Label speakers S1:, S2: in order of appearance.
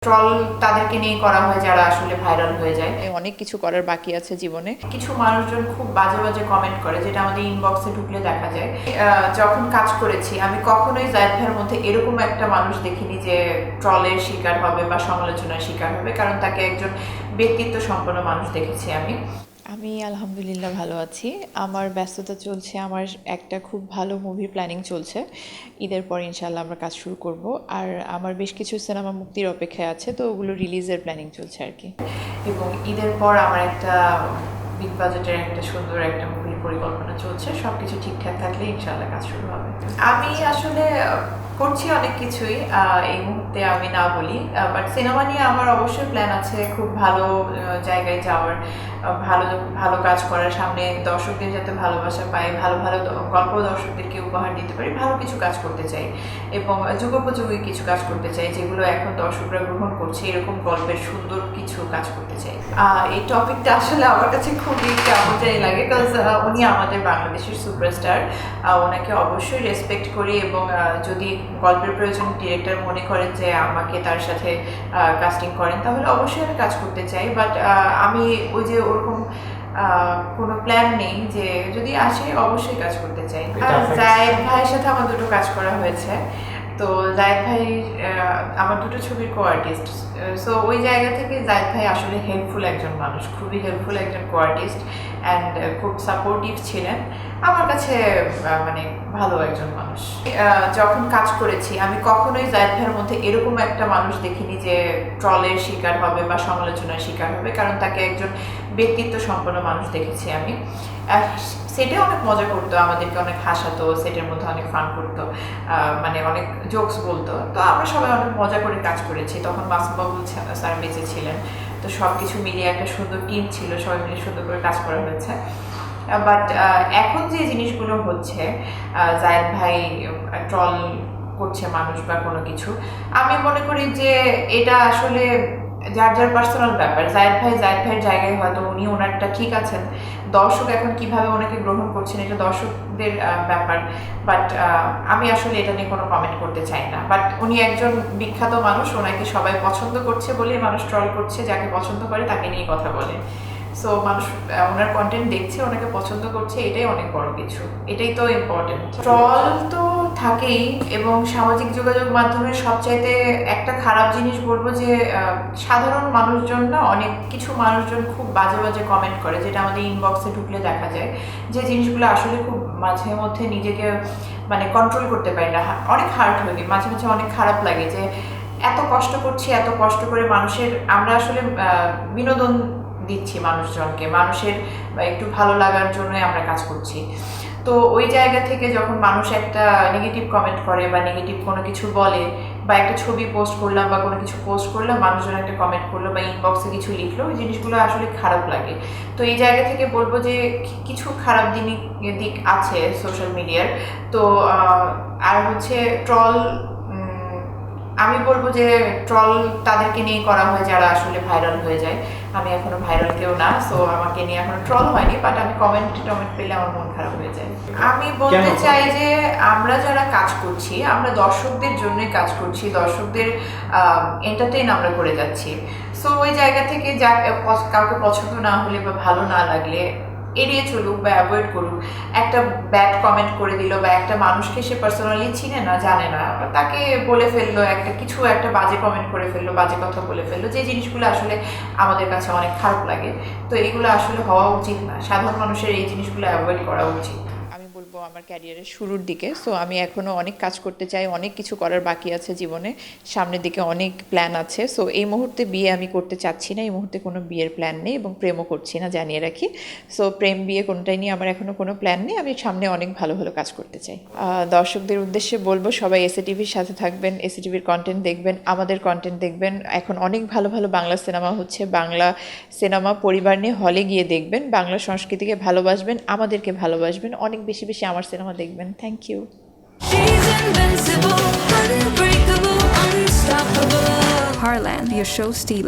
S1: Troll তাদেরকে নিয়ে করা হয় যারা আসলে ভাইরাল হয়ে যায়।
S2: অনেক কিছু করার বাকি আছে জীবনে।
S1: কিছু মানুষজন খুব বাজে বাজে কমেন্ট করে, যেটা আমাদের ইনবক্সে ঢুকলে দেখা যায়। যখন কাজ করেছি আমি কখনোই জায়েদ ভাইয়ের মধ্যে এরকম একটা মানুষ দেখিনি যে ট্রলের শিকার হবে বা সমালোচনার শিকার হবে, কারণ তাকে একজন ব্যক্তিত্ব সম্পন্ন মানুষ দেখেছি আমি।
S2: আমি আলহামদুলিল্লাহ ভালো আছি। আমার ব্যস্ততা চলছে, আমার একটা খুব ভালো মুভির প্ল্যানিং চলছে। ঈদের পর ইনশাল্লাহ আমরা কাজ শুরু করব। আর আমার বেশ কিছু সিনেমা মুক্তির অপেক্ষায় আছে, তো ওগুলো রিলিজের প্ল্যানিং চলছে আর কি।
S1: এবং ঈদের পর আমার একটা বিগ বাজেটের একটা সুন্দর একটা মুভির পরিকল্পনা চলছে। সবকিছু ঠিকঠাক থাকলে ইনশাল্লাহ কাজ শুরু হবে। আমি আসলে করছি অনেক কিছুই, এই মুহূর্তে আমি না বলি, বাট সিনেমা নিয়ে আমার অবশ্যই প্ল্যান আছে খুব ভালো জায়গায় যাওয়ার, ভালো ভালো কাজ করার, সামনে দর্শকদের যাতে ভালোবাসা পাই, ভালো ভালো গল্প দর্শকদেরকে উপহার দিতে পারি, ভালো কিছু কাজ করতে চাই এবং যুগোপযোগী কিছু কাজ করতে চাই যেগুলো এখন দর্শকরা গ্রহণ করছে, এরকম গল্পের সুন্দর কিছু কাজ করতে চাই। এই টপিকটা আসলে আমার কাছে খুবই কেমনটাই লাগে, বিকজ উনি আমাদের বাংলাদেশের সুপারস্টার। ওনাকে অবশ্যই রেসপেক্ট করি এবং যদি গল্পের প্রয়োজন ডিরেক্টর মনে করেন যে আমাকে তার সাথে কাস্টিং করেন, তাহলে অবশ্যই আমি কাজ করতে চাই। বাট আমি ওই যে ওরকম কোনো প্ল্যান নেই, যে যদি আসে অবশ্যই কাজ করতে চাই। জায়েদ ভাইয়ের সাথে আমার দুটো কাজ করা হয়েছে। তো জায়েদ ভাই আমার দুটো ছবির কো আর্টিস্ট। সো ওই জায়গা থেকে জায়েদ ভাই আসলে হেল্পফুল একজন মানুষ, খুবই হেল্পফুল একজন কো আর্টিস্ট অ্যান্ড খুব সাপোর্টিভ ছিলেন আমার কাছে, মানে ভালো একজন মানুষ। যখন কাজ করেছি আমি কখনোই জায়েদ ভাইয়ের মধ্যে এরকম একটা মানুষ দেখিনি যে ট্রলের শিকার হবে বা সমালোচনার শিকার হবে, কারণ তাকে একজন ব্যক্তিত্ব সম্পন্ন মানুষ দেখেছি আমি। সেটে অনেক মজা করতো, আমাদেরকে অনেক হাসাতো, সেটের মধ্যে অনেক ফান করতো, মানে অনেক জোকস বলতো। তো আমরা সবাই অনেক মজা করে কাজ করেছি। তখন মাসুমবাবু স্যার বেঁচে ছিলেন, তো সব কিছু মিলিয়ে একটা সুন্দর টিম ছিল, সবাই মিলে সুন্দর করে কাজ করা হয়েছে। বাট এখন যে জিনিসগুলো হচ্ছে, জায়েদ ভাই ট্রল করছে মানুষ বা কোনো কিছু, আমি মনে করি যে এটা আসলে যার যার পার্সোনাল ব্যাপার। জায়েদ ভাইয়ের জায়গায় হয়তো উনি ওনারটা ঠিক আছেন, দর্শক এখন কিভাবে ওনাকে গ্রহণ করছেন এটা দর্শকদের ব্যাপার। বাট আমি আসলে এটা নিয়ে কোনো কমেন্ট করতে চাই না। বাট উনি একজন বিখ্যাত মানুষ, ওনাকে সবাই পছন্দ করছে বলে মানুষ ট্রল করছে, যাকে পছন্দ করে তাকে নিয়ে কথা বলে। সো মানুষ ওনার কন্টেন্ট দেখছে, ওনাকে পছন্দ করছে, এটাই অনেক বড় কিছু, এটাই তো ইম্পর্টেন্ট। ট্রল তো থাকেই, এবং সামাজিক যোগাযোগ মাধ্যমের সবচাইতে একটা খারাপ জিনিস বলবো যে সাধারণ মানুষজন না, অনেক কিছু মানুষজন খুব বাজে বাজে কমেন্ট করে, যেটা আমাদের ইনবক্সে ঢুকলে দেখা যায়। যে জিনিসগুলো আসলে খুব মাঝে মধ্যে নিজেকে মানে কন্ট্রোল করতে পারি না, অনেক হার্ট হয়ে গিয়ে মাঝে মাঝে অনেক খারাপ লাগে যে এত কষ্ট করছি, এত কষ্ট করে মানুষের, আমরা আসলে বিনোদন দিচ্ছি মানুষজনকে, মানুষের একটু ভালো লাগার জন্যই আমরা কাজ করছি। তো ওই জায়গা থেকে যখন মানুষ একটা নেগেটিভ কমেন্ট করে বা নেগেটিভ কোনো কিছু বলে, বা একটা ছবি পোস্ট করলাম বা কোনো কিছু পোস্ট করলাম, মানুষজন একটা কমেন্ট করলো বা ইনবক্সে কিছু লিখলো, ওই জিনিসগুলো আসলে খারাপ লাগে। তো এই জায়গা থেকে বলবো যে কিছু খারাপ দিক আছে সোশ্যাল মিডিয়ার। তো আর হচ্ছে ট্রল, আমি বলবো যে ট্রল তাদেরকে নিয়ে করা হয় যারা আসলে ভাইরাল হয়ে যায়। আমি এখনো ভাইরাল কেউ না, সো আমাকে নিয়ে এখনো ট্রল হয়নি, বাট আমি কমেন্ট পেলে আমার মন খারাপ হয়ে যায়। আমি বলতে চাই যে আমরা যারা কাজ করছি, আমরা দর্শকদের জন্যই কাজ করছি, দর্শকদের এন্টারটেইন আমরা করে যাচ্ছি। সো ওই জায়গা থেকে যা কাউকে পছন্দ না হলে বা ভালো না লাগলে এড়িয়ে চলুক বা অ্যাভয়েড করুক। একটা ব্যাড কমেন্ট করে দিল, বা একটা মানুষকে সে পার্সোনালি চিনে না, জানে না, তাকে বলে ফেললো, একটা বাজে কমেন্ট করে ফেললো, বাজে কথা বলে ফেললো, যে জিনিসগুলো আসলে আমাদের কাছে অনেক খারাপ লাগে। তো এগুলো আসলে হওয়া উচিত না, সাধারণ মানুষের এই জিনিসগুলো অ্যাভয়েড করা উচিত।
S2: আমি বলবো আমার ক্যারিয়ারের শুরুর দিকে, সো আমি এখনও অনেক কাজ করতে চাই, অনেক কিছু করার বাকি আছে জীবনে, সামনের দিকে অনেক প্ল্যান আছে। সো এই মুহূর্তে বিয়ে আমি করতে চাচ্ছি না, এই মুহূর্তে কোনো বিয়ের প্ল্যান নেই, এবং প্রেমও করছি না, জানিয়ে রাখি। সো প্রেম বিয়ে কোনোটাই নিয়ে আমার এখনও কোনো প্ল্যান নেই, আমি সামনে অনেক ভালো ভালো কাজ করতে চাই। দর্শকদের উদ্দেশ্যে বলবো সবাই এসএ টিভির সাথে থাকবেন, এসএ টিভির কন্টেন্ট দেখবেন, আমাদের কন্টেন্ট দেখবেন। এখন অনেক ভালো ভালো বাংলা সিনেমা হচ্ছে, বাংলা সিনেমা পরিবার নিয়ে হলে গিয়ে দেখবেন, বাংলা সংস্কৃতিকে ভালোবাসবেন, আমাদেরকে ভালোবাসবেন, অনেক বেশি বেশি আমার সিনেমা দেখবেন। Thank you.
S3: Heartland, your show stealer.